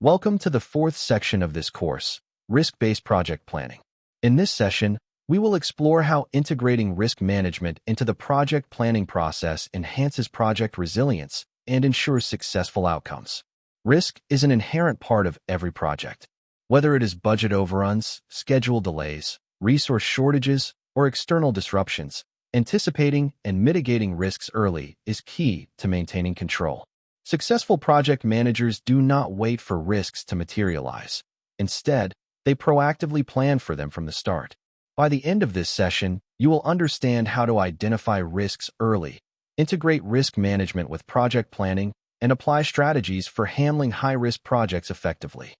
Welcome to the fourth section of this course, Risk-Based Project Planning. In this session, we will explore how integrating risk management into the project planning process enhances project resilience and ensures successful outcomes. Risk is an inherent part of every project. Whether it is budget overruns, schedule delays, resource shortages, or external disruptions, anticipating and mitigating risks early is key to maintaining control. Successful project managers do not wait for risks to materialize. Instead, they proactively plan for them from the start. By the end of this session, you will understand how to identify risks early, integrate risk management with project planning, and apply strategies for handling high-risk projects effectively.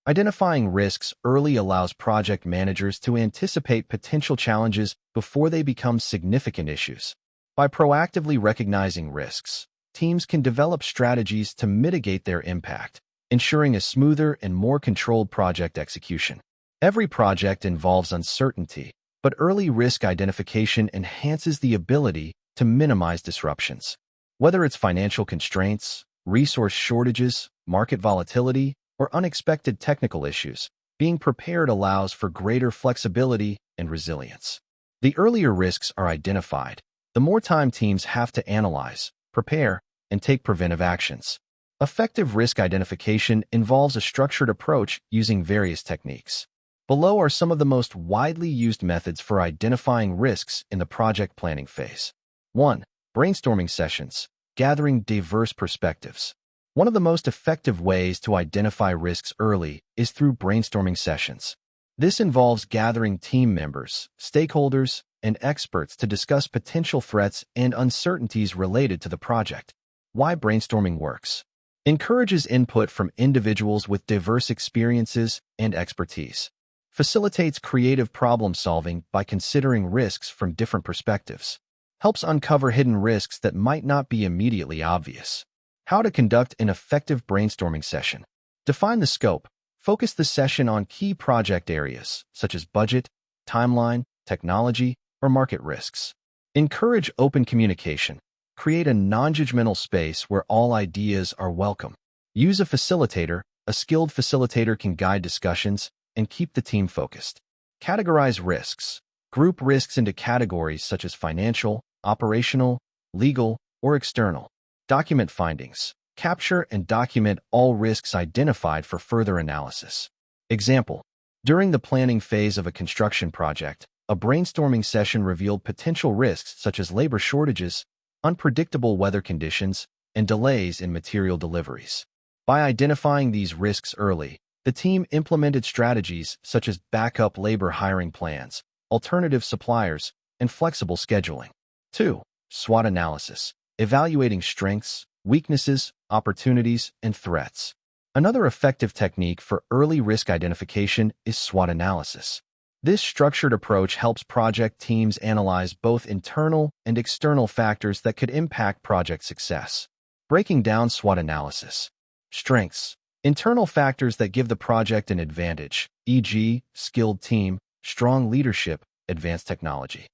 Identifying risks early allows project managers to anticipate potential challenges before they become significant issues. By proactively recognizing risks, teams can develop strategies to mitigate their impact, ensuring a smoother and more controlled project execution. Every project involves uncertainty, but early risk identification enhances the ability to minimize disruptions. Whether it's financial constraints, resource shortages, market volatility, or unexpected technical issues, being prepared allows for greater flexibility and resilience. The earlier risks are identified, the more time teams have to analyze, prepare, and take preventive actions. Effective risk identification involves a structured approach using various techniques. Below are some of the most widely used methods for identifying risks in the project planning phase. 1. Brainstorming sessions, gathering diverse perspectives. One of the most effective ways to identify risks early is through brainstorming sessions. This involves gathering team members, stakeholders, and experts to discuss potential threats and uncertainties related to the project. Why brainstorming works. Encourages input from individuals with diverse experiences and expertise. Facilitates creative problem-solving by considering risks from different perspectives. Helps uncover hidden risks that might not be immediately obvious. How to conduct an effective brainstorming session. Define the scope. Focus the session on key project areas, such as budget, timeline, technology, or market risks. Encourage open communication. Create a non-judgmental space where all ideas are welcome. Use a facilitator. A skilled facilitator can guide discussions and keep the team focused. Categorize risks. Group risks into categories such as financial, operational, legal, or external. Document findings. Capture and document all risks identified for further analysis. Example: during the planning phase of a construction project, a brainstorming session revealed potential risks such as labor shortages, unpredictable weather conditions, and delays in material deliveries. By identifying these risks early, the team implemented strategies such as backup labor hiring plans, alternative suppliers, and flexible scheduling. 2. SWOT analysis. Evaluating strengths, weaknesses, opportunities, and threats. Another effective technique for early risk identification is SWOT analysis. This structured approach helps project teams analyze both internal and external factors that could impact project success. Breaking down SWOT analysis. Strengths. Internal factors that give the project an advantage, e.g., skilled team, strong leadership, advanced technology.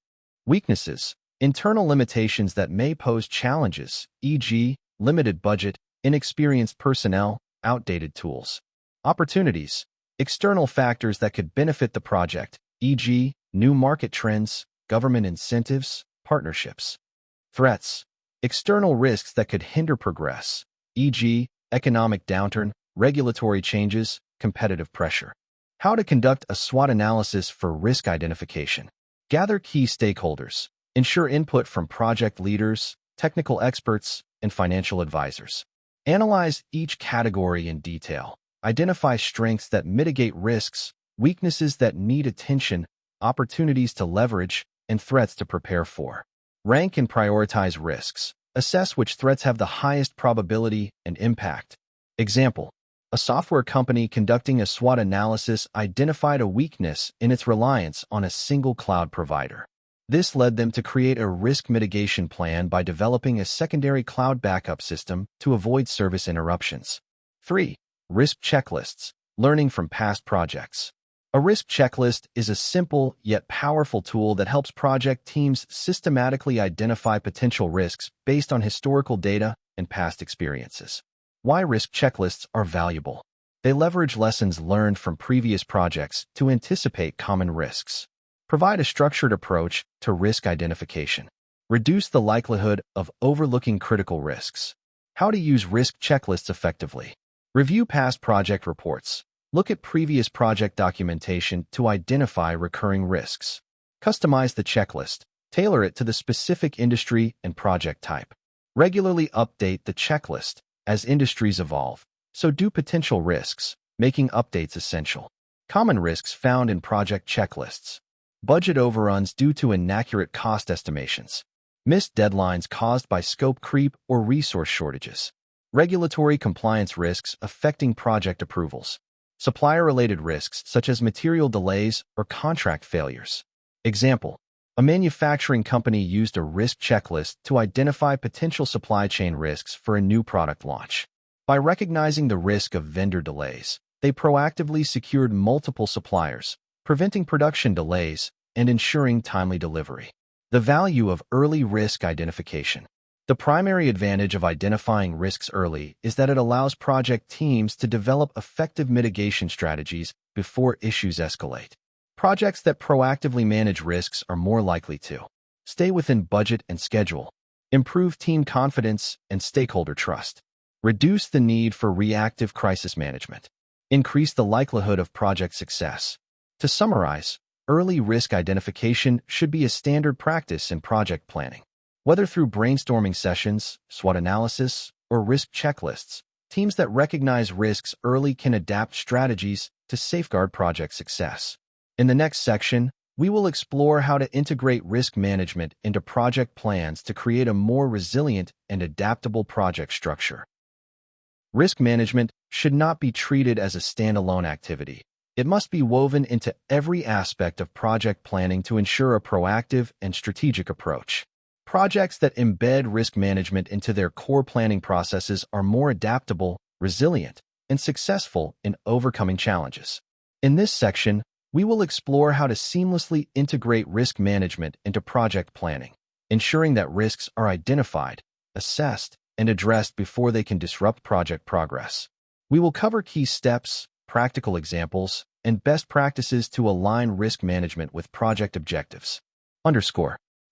Weaknesses. Internal limitations that may pose challenges, e.g., limited budget, inexperienced personnel, outdated tools. Opportunities. External factors that could benefit the project, e.g., new market trends, government incentives, partnerships. Threats. External risks that could hinder progress, e.g., economic downturn, regulatory changes, competitive pressure. How to conduct a SWOT analysis for risk identification. Gather key stakeholders. Ensure input from project leaders, technical experts, and financial advisors. Analyze each category in detail. Identify strengths that mitigate risks, weaknesses that need attention, opportunities to leverage, and threats to prepare for. Rank and prioritize risks. Assess which threats have the highest probability and impact. Example: a software company conducting a SWOT analysis identified a weakness in its reliance on a single cloud provider. This led them to create a risk mitigation plan by developing a secondary cloud backup system to avoid service interruptions. 3. Risk checklists. Learning from past projects. A risk checklist is a simple yet powerful tool that helps project teams systematically identify potential risks based on historical data and past experiences. Why risk checklists are valuable. They leverage lessons learned from previous projects to anticipate common risks. Provide a structured approach to risk identification. Reduce the likelihood of overlooking critical risks. How to use risk checklists effectively. Review past project reports. Look at previous project documentation to identify recurring risks. Customize the checklist. Tailor it to the specific industry and project type. Regularly update the checklist as industries evolve. So do potential risks, making updates essential. Common risks found in project checklists. Budget overruns due to inaccurate cost estimations. Missed deadlines caused by scope creep or resource shortages. Regulatory compliance risks affecting project approvals. Supplier-related risks such as material delays or contract failures. Example: a manufacturing company used a risk checklist to identify potential supply chain risks for a new product launch. By recognizing the risk of vendor delays, they proactively secured multiple suppliers, preventing production delays and ensuring timely delivery. The value of early risk identification. The primary advantage of identifying risks early is that it allows project teams to develop effective mitigation strategies before issues escalate. Projects that proactively manage risks are more likely to stay within budget and schedule, improve team confidence and stakeholder trust, reduce the need for reactive crisis management, increase the likelihood of project success. To summarize, early risk identification should be a standard practice in project planning. Whether through brainstorming sessions, SWOT analysis, or risk checklists, teams that recognize risks early can adapt strategies to safeguard project success. In the next section, we will explore how to integrate risk management into project plans to create a more resilient and adaptable project structure. Risk management should not be treated as a standalone activity. It must be woven into every aspect of project planning to ensure a proactive and strategic approach. Projects that embed risk management into their core planning processes are more adaptable, resilient, and successful in overcoming challenges. In this section, we will explore how to seamlessly integrate risk management into project planning, ensuring that risks are identified, assessed, and addressed before they can disrupt project progress. We will cover key steps, practical examples, and best practices to align risk management with project objectives.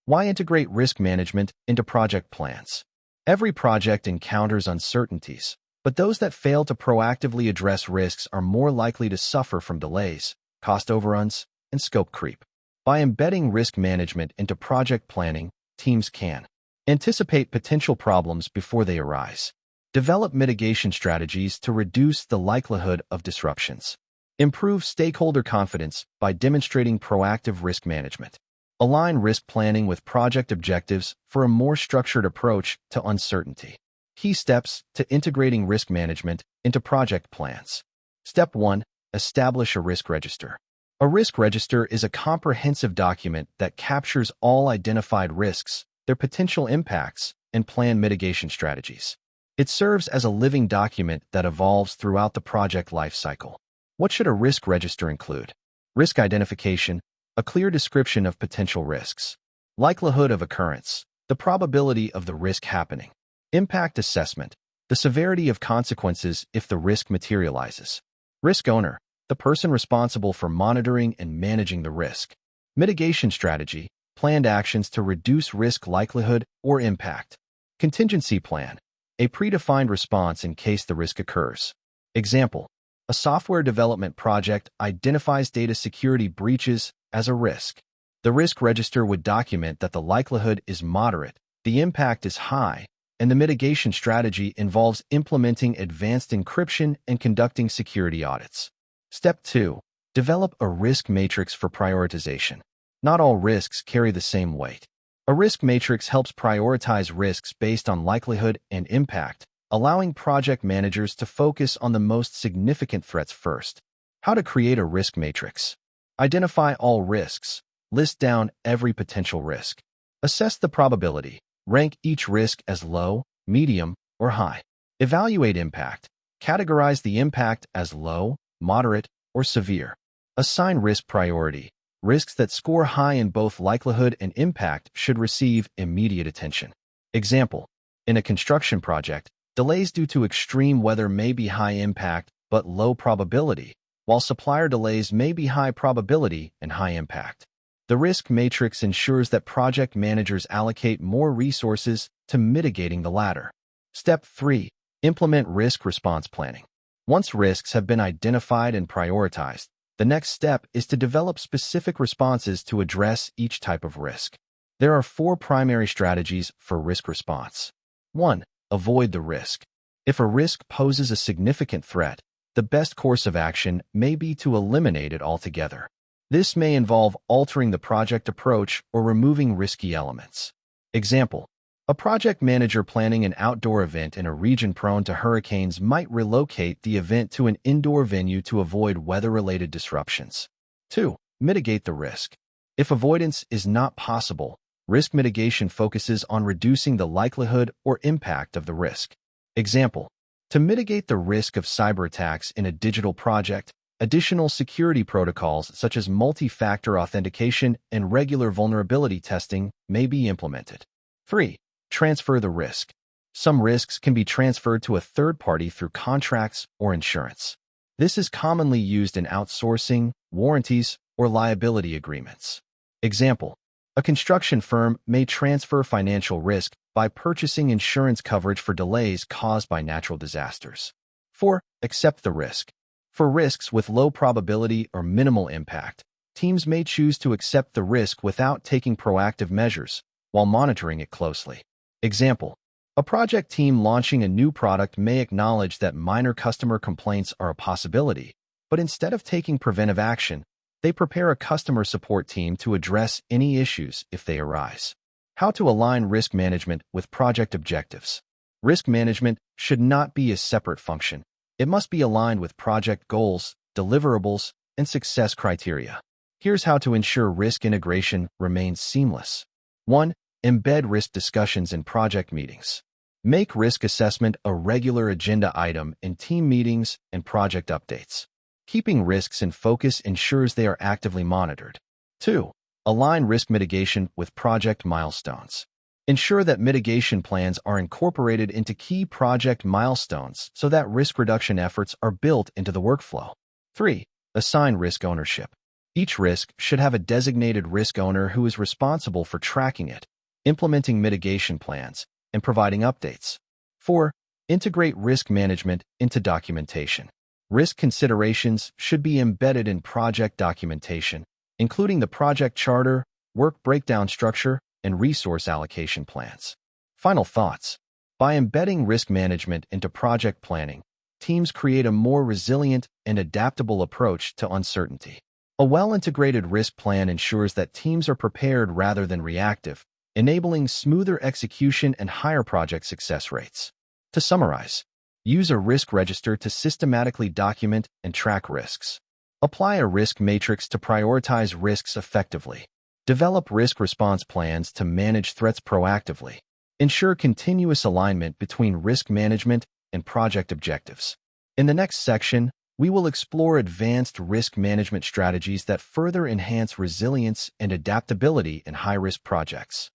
Why integrate risk management into project plans? Every project encounters uncertainties, but those that fail to proactively address risks are more likely to suffer from delays, cost overruns, and scope creep. By embedding risk management into project planning, teams can anticipate potential problems before they arise, develop mitigation strategies to reduce the likelihood of disruptions, improve stakeholder confidence by demonstrating proactive risk management, align risk planning with project objectives for a more structured approach to uncertainty. Key steps to integrating risk management into project plans. Step 1. Establish a risk register. A risk register is a comprehensive document that captures all identified risks, their potential impacts, and planned mitigation strategies. It serves as a living document that evolves throughout the project lifecycle. What should a risk register include? Risk identification, a clear description of potential risks. Likelihood of occurrence, the probability of the risk happening. Impact assessment, the severity of consequences if the risk materializes. Risk owner, the person responsible for monitoring and managing the risk. Mitigation strategy, planned actions to reduce risk likelihood or impact. Contingency plan, a predefined response in case the risk occurs. Example: a software development project identifies data security breaches as a risk. The risk register would document that the likelihood is moderate, the impact is high, and the mitigation strategy involves implementing advanced encryption and conducting security audits. Step 2. Develop a risk matrix for prioritization. Not all risks carry the same weight. A risk matrix helps prioritize risks based on likelihood and impact, allowing project managers to focus on the most significant threats first. How to create a risk matrix. Identify all risks. List down every potential risk. Assess the probability. Rank each risk as low, medium, or high. Evaluate impact. Categorize the impact as low, moderate, or severe. Assign risk priority. Risks that score high in both likelihood and impact should receive immediate attention. Example: in a construction project, delays due to extreme weather may be high impact, but low probability, while supplier delays may be high probability and high impact. The risk matrix ensures that project managers allocate more resources to mitigating the latter. Step 3. Implement risk response planning. Once risks have been identified and prioritized, the next step is to develop specific responses to address each type of risk. There are 4 primary strategies for risk response. 1. Avoid the risk. If a risk poses a significant threat, the best course of action may be to eliminate it altogether. This may involve altering the project approach or removing risky elements. Example: a project manager planning an outdoor event in a region prone to hurricanes might relocate the event to an indoor venue to avoid weather-related disruptions. 2. Mitigate the risk. If avoidance is not possible, risk mitigation focuses on reducing the likelihood or impact of the risk. Example: to mitigate the risk of cyber attacks in a digital project, additional security protocols such as multi-factor authentication and regular vulnerability testing may be implemented. 3. Transfer the risk. Some risks can be transferred to a third party through contracts or insurance. This is commonly used in outsourcing, warranties, or liability agreements. Example: a construction firm may transfer financial risk by purchasing insurance coverage for delays caused by natural disasters. 4. Accept the risk. For risks with low probability or minimal impact, teams may choose to accept the risk without taking proactive measures while monitoring it closely. Example: a project team launching a new product may acknowledge that minor customer complaints are a possibility, but instead of taking preventive action, they prepare a customer support team to address any issues if they arise. How to align risk management with project objectives. Risk management should not be a separate function. It must be aligned with project goals, deliverables, and success criteria. Here's how to ensure risk integration remains seamless. 1. Embed risk discussions in project meetings. Make risk assessment a regular agenda item in team meetings and project updates. Keeping risks in focus ensures they are actively monitored. 2. Align risk mitigation with project milestones. Ensure that mitigation plans are incorporated into key project milestones so that risk reduction efforts are built into the workflow. 3. Assign risk ownership. Each risk should have a designated risk owner who is responsible for tracking it, implementing mitigation plans, and providing updates. 4. Integrate risk management into documentation. Risk considerations should be embedded in project documentation, including the project charter, work breakdown structure, and resource allocation plans. Final thoughts. By embedding risk management into project planning, teams create a more resilient and adaptable approach to uncertainty. A well-integrated risk plan ensures that teams are prepared rather than reactive, enabling smoother execution and higher project success rates. To summarize, use a risk register to systematically document and track risks. Apply a risk matrix to prioritize risks effectively. Develop risk response plans to manage threats proactively. Ensure continuous alignment between risk management and project objectives. In the next section, we will explore advanced risk management strategies that further enhance resilience and adaptability in high-risk projects.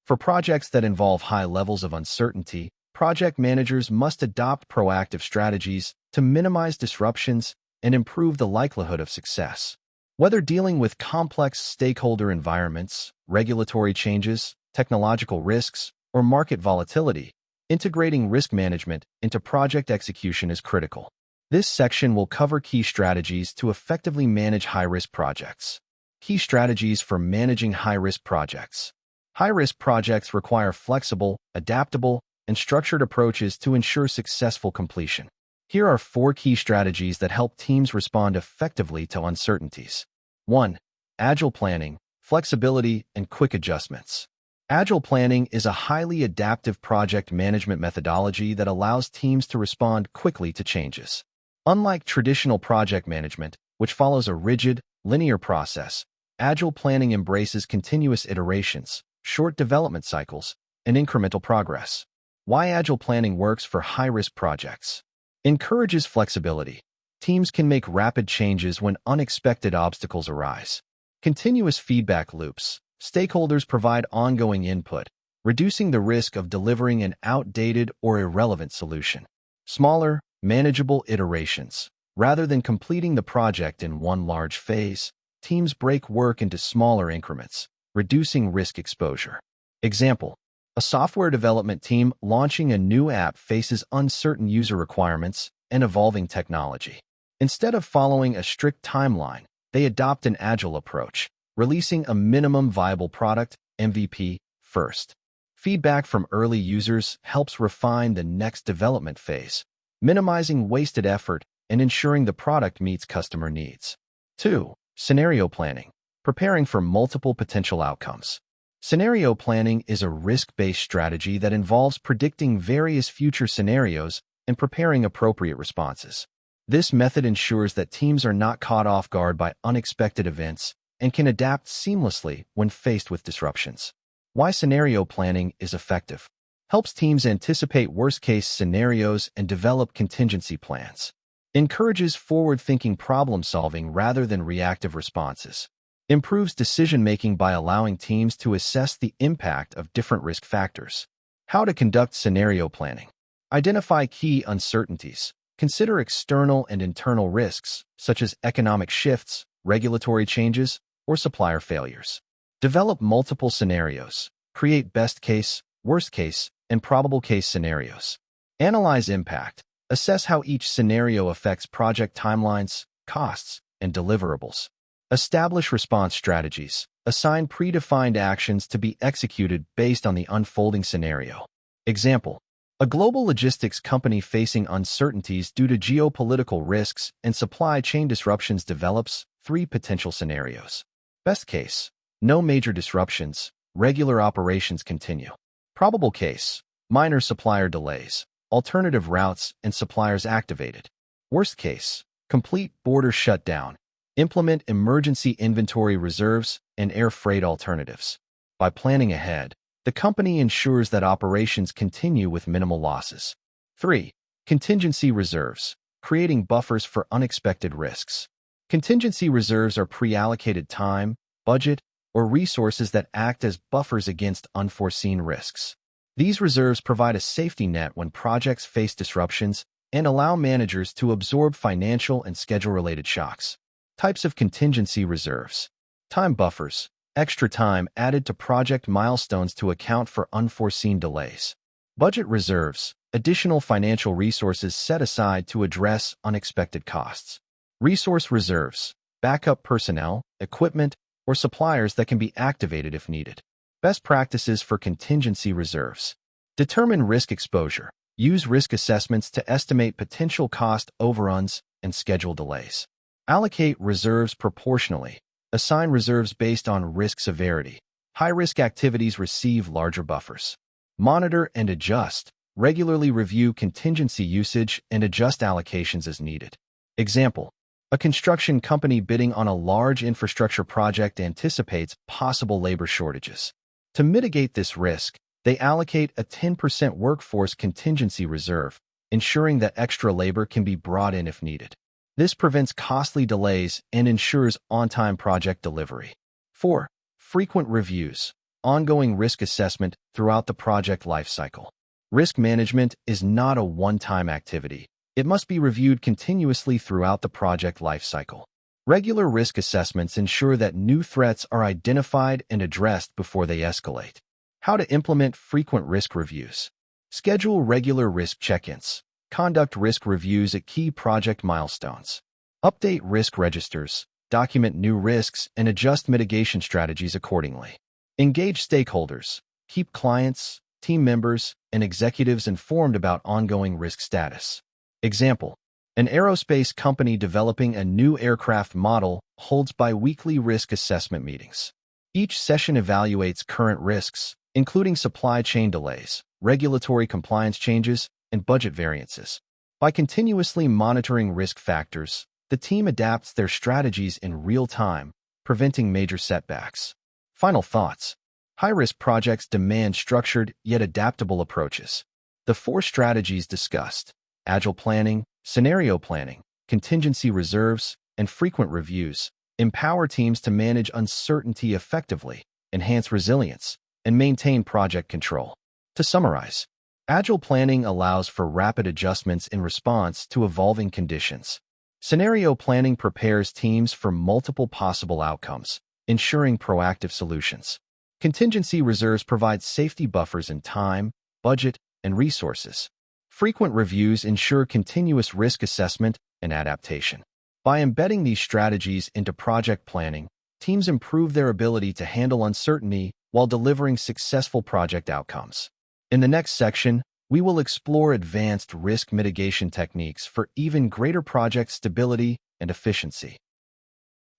For projects that involve high levels of uncertainty, project managers must adopt proactive strategies to minimize disruptions and improve the likelihood of success. Whether dealing with complex stakeholder environments, regulatory changes, technological risks, or market volatility, integrating risk management into project execution is critical. This section will cover key strategies to effectively manage high-risk projects. Key strategies for managing high-risk projects. High-risk projects require flexible, adaptable, and structured approaches to ensure successful completion. Here are 4 key strategies that help teams respond effectively to uncertainties. 1. Agile planning, flexibility, and quick adjustments. Agile planning is a highly adaptive project management methodology that allows teams to respond quickly to changes. Unlike traditional project management, which follows a rigid, linear process, agile planning embraces continuous iterations, short development cycles, and incremental progress. Why agile planning works for high-risk projects. Encourages flexibility. Teams can make rapid changes when unexpected obstacles arise. Continuous feedback loops. Stakeholders provide ongoing input, reducing the risk of delivering an outdated or irrelevant solution. Smaller, Manageable iterations. Rather than completing the project in one large phase, teams break work into smaller increments, reducing risk exposure. Example: a software development team launching a new app faces uncertain user requirements and evolving technology. Instead of following a strict timeline, they adopt an agile approach, releasing a minimum viable product, MVP, first. Feedback from early users helps refine the next development phase, minimizing wasted effort and ensuring the product meets customer needs. 2. Scenario planning. Preparing for multiple potential outcomes. Scenario planning is a risk-based strategy that involves predicting various future scenarios and preparing appropriate responses. This method ensures that teams are not caught off guard by unexpected events and can adapt seamlessly when faced with disruptions. Why scenario planning is effective. Helps teams anticipate worst-case scenarios and develop contingency plans. Encourages forward-thinking problem-solving rather than reactive responses. Improves decision-making by allowing teams to assess the impact of different risk factors. How to conduct scenario planning. Identify key uncertainties. Consider external and internal risks, such as economic shifts, regulatory changes, or supplier failures. Develop multiple scenarios. Create best case, worst case, and probable case scenarios. Analyze impact. Assess how each scenario affects project timelines, costs, and deliverables. Establish response strategies. Assign predefined actions to be executed based on the unfolding scenario. Example: a global logistics company facing uncertainties due to geopolitical risks and supply chain disruptions develops 3 potential scenarios. Best case: no major disruptions, regular operations continue. Probable case: minor supplier delays, alternative routes and suppliers activated. Worst case: complete border shutdown. Implement emergency inventory reserves and air freight alternatives. By planning ahead, the company ensures that operations continue with minimal losses. 3. Contingency reserves. Creating buffers for unexpected risks. Contingency reserves are pre-allocated time, budget, or resources that act as buffers against unforeseen risks. These reserves provide a safety net when projects face disruptions and allow managers to absorb financial and schedule-related shocks. Types of contingency reserves. Time buffers. Extra time added to project milestones to account for unforeseen delays. Budget reserves. Additional financial resources set aside to address unexpected costs. Resource reserves. Backup personnel, equipment, or suppliers that can be activated if needed. Best practices for contingency reserves. Determine risk exposure. Use risk assessments to estimate potential cost overruns and schedule delays. Allocate reserves proportionally. Assign reserves based on risk severity. High-risk activities receive larger buffers. Monitor and adjust. Regularly review contingency usage and adjust allocations as needed. Example: a construction company bidding on a large infrastructure project anticipates possible labor shortages. To mitigate this risk, they allocate a 10% workforce contingency reserve, ensuring that extra labor can be brought in if needed. This prevents costly delays and ensures on-time project delivery. 4. Frequent reviews. Ongoing risk assessment throughout the project lifecycle. Risk management is not a one-time activity. It must be reviewed continuously throughout the project lifecycle. Regular risk assessments ensure that new threats are identified and addressed before they escalate. How to implement frequent risk reviews. Schedule regular risk check-ins. Conduct risk reviews at key project milestones. Update risk registers, document new risks, and adjust mitigation strategies accordingly. Engage stakeholders. Keep clients, team members, and executives informed about ongoing risk status. Example: an aerospace company developing a new aircraft model holds bi-weekly risk assessment meetings. Each session evaluates current risks, including supply chain delays, regulatory compliance changes, and budget variances. By continuously monitoring risk factors, the team adapts their strategies in real time, preventing major setbacks. Final thoughts. High-risk projects demand structured yet adaptable approaches. The 4 strategies discussed: agile planning, scenario planning, contingency reserves, and frequent reviews empower teams to manage uncertainty effectively, enhance resilience, and maintain project control. To summarize, Agile planning allows for rapid adjustments in response to evolving conditions. Scenario planning prepares teams for multiple possible outcomes, ensuring proactive solutions. Contingency reserves provide safety buffers in time, budget, and resources. Frequent reviews ensure continuous risk assessment and adaptation. By embedding these strategies into project planning, teams improve their ability to handle uncertainty while delivering successful project outcomes. In the next section, we will explore advanced risk mitigation techniques for even greater project stability and efficiency.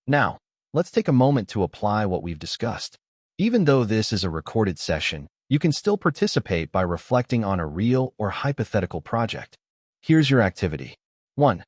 Now, let's take a moment to apply what we've discussed. Even though this is a recorded session, you can still participate by reflecting on a real or hypothetical project. Here's your activity. 1.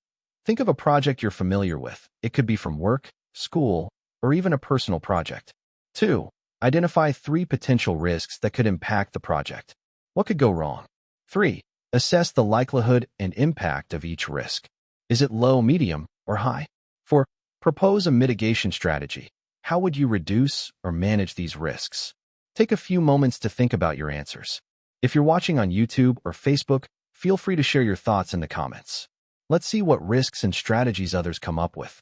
Think of a project you're familiar with. It could be from work, school, or even a personal project. 2. Identify 3 potential risks that could impact the project. What could go wrong? 3. Assess the likelihood and impact of each risk. Is it low, medium, or high? 4. Propose a mitigation strategy. How would you reduce or manage these risks? Take a few moments to think about your answers. If you're watching on YouTube or Facebook, feel free to share your thoughts in the comments. Let's see what risks and strategies others come up with.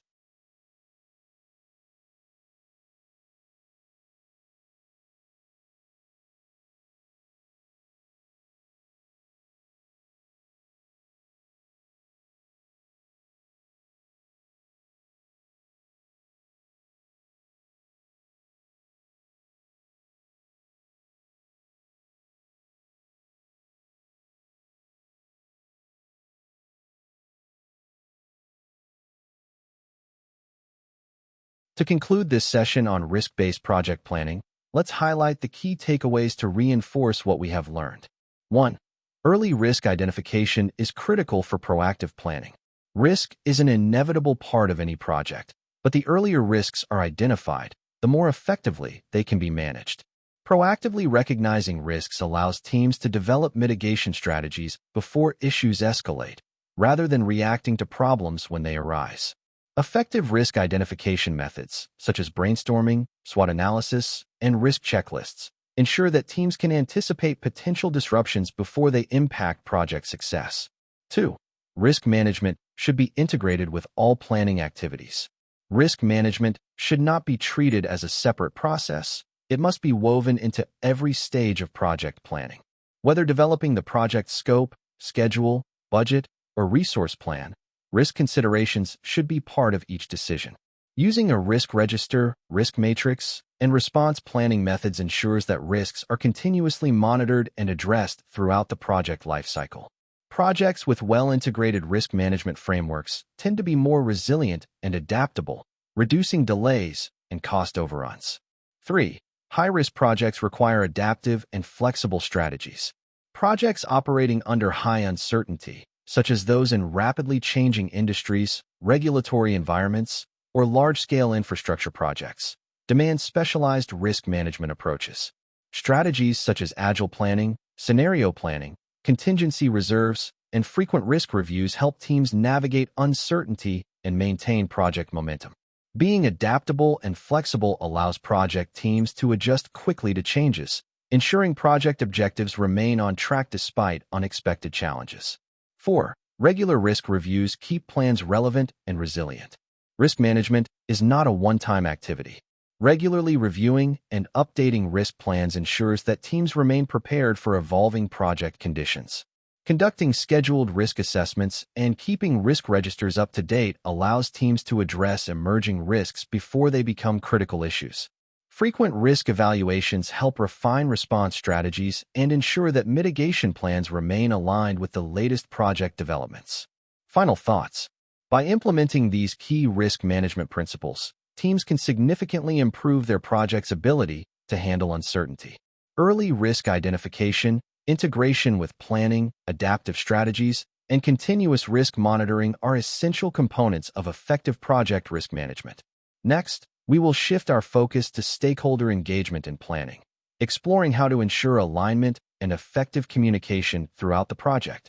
To conclude this session on risk-based project planning, let's highlight the key takeaways to reinforce what we have learned. 1. Early risk identification is critical for proactive planning. Risk is an inevitable part of any project, but the earlier risks are identified, the more effectively they can be managed. Proactively recognizing risks allows teams to develop mitigation strategies before issues escalate, rather than reacting to problems when they arise. Effective risk identification methods, such as brainstorming, SWOT analysis, and risk checklists, ensure that teams can anticipate potential disruptions before they impact project success. 2. Risk management should be integrated with all planning activities. Risk management should not be treated as a separate process. It must be woven into every stage of project planning. Whether developing the project scope, schedule, budget, or resource plan, risk considerations should be part of each decision. Using a risk register, risk matrix, and response planning methods ensures that risks are continuously monitored and addressed throughout the project lifecycle. Projects with well-integrated risk management frameworks tend to be more resilient and adaptable, reducing delays and cost overruns. 3. High-risk projects require adaptive and flexible strategies. Projects operating under high uncertainty, such as those in rapidly changing industries, regulatory environments, or large-scale infrastructure projects, demand specialized risk management approaches. Strategies such as agile planning, scenario planning, contingency reserves, and frequent risk reviews help teams navigate uncertainty and maintain project momentum. Being adaptable and flexible allows project teams to adjust quickly to changes, ensuring project objectives remain on track despite unexpected challenges. 4. Regular risk reviews keep plans relevant and resilient. Risk management is not a one-time activity. Regularly reviewing and updating risk plans ensures that teams remain prepared for evolving project conditions. Conducting scheduled risk assessments and keeping risk registers up to date allows teams to address emerging risks before they become critical issues. Frequent risk evaluations help refine response strategies and ensure that mitigation plans remain aligned with the latest project developments. Final thoughts. By implementing these key risk management principles, teams can significantly improve their project's ability to handle uncertainty. Early risk identification, integration with planning, adaptive strategies, and continuous risk monitoring are essential components of effective project risk management. Next, we will shift our focus to stakeholder engagement and planning, exploring how to ensure alignment and effective communication throughout the project.